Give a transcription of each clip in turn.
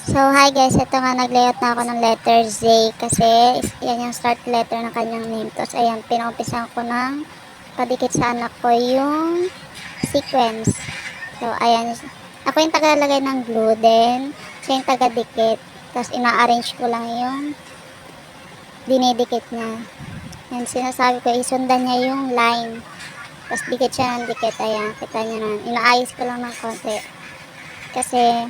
So, hi guys. Ito nga, nag-layout na ako ng letter Z kasi yan yung start letter ng kanyang name. Tapos, ayan, pinumpisan ko ng padikit sa anak ko yung sequence. So, ayan. Ako yung tagalagay ng glue, then siya yung taga-dikit. Tapos, ina-arrange ko lang yung dinidikit niya. Yan, sinasabi ko, isundan niya yung line. Tapos, dikit siya ng dikit. Ayan, kita niyo na. Inaayos ko lang ng konti. Kasi,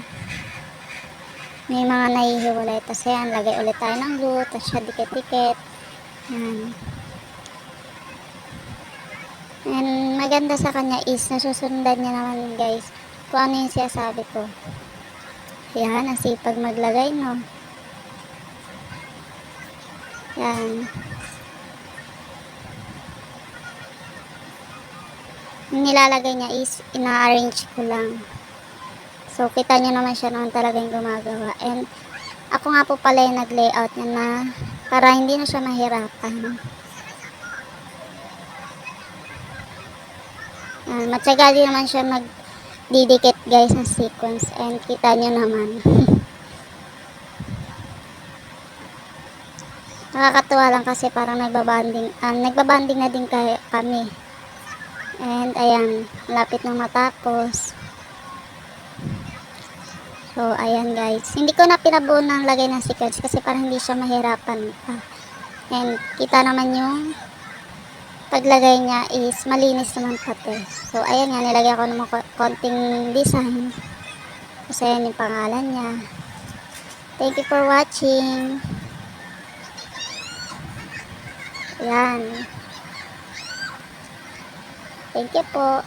may mga nahihiwalay. Tapos yan, lagay ulit tayo ng glue. Tapos siya dikit-dikit. Yan. And maganda sa kanya is nasusundan niya naman guys kung ano yung sinasabi ko. Yan, ang sipag maglagay, no? Yan. Yung nilalagay niya is ina-arrange ko lang. So, kita nyo naman siya naman talagang gumagawa. And ako nga po pala yung nag-layout niya na para hindi na siya mahirapan. Matyaga din naman siya magdidikit guys ng sequence and kita nyo naman. Nakakatuwa lang kasi parang nagbabanding na din kami. And ayan, malapit nang matapos. So ayan guys, hindi ko na pinabuo ng lagay ng sequence kasi parang hindi siya mahirapan pa. And kita naman yung paglagay niya is malinis naman pati. So ayan nga, nilagay ko naman konting design. Kasi ayan yung pangalan niya. Thank you for watching. Ayan. Thank you po.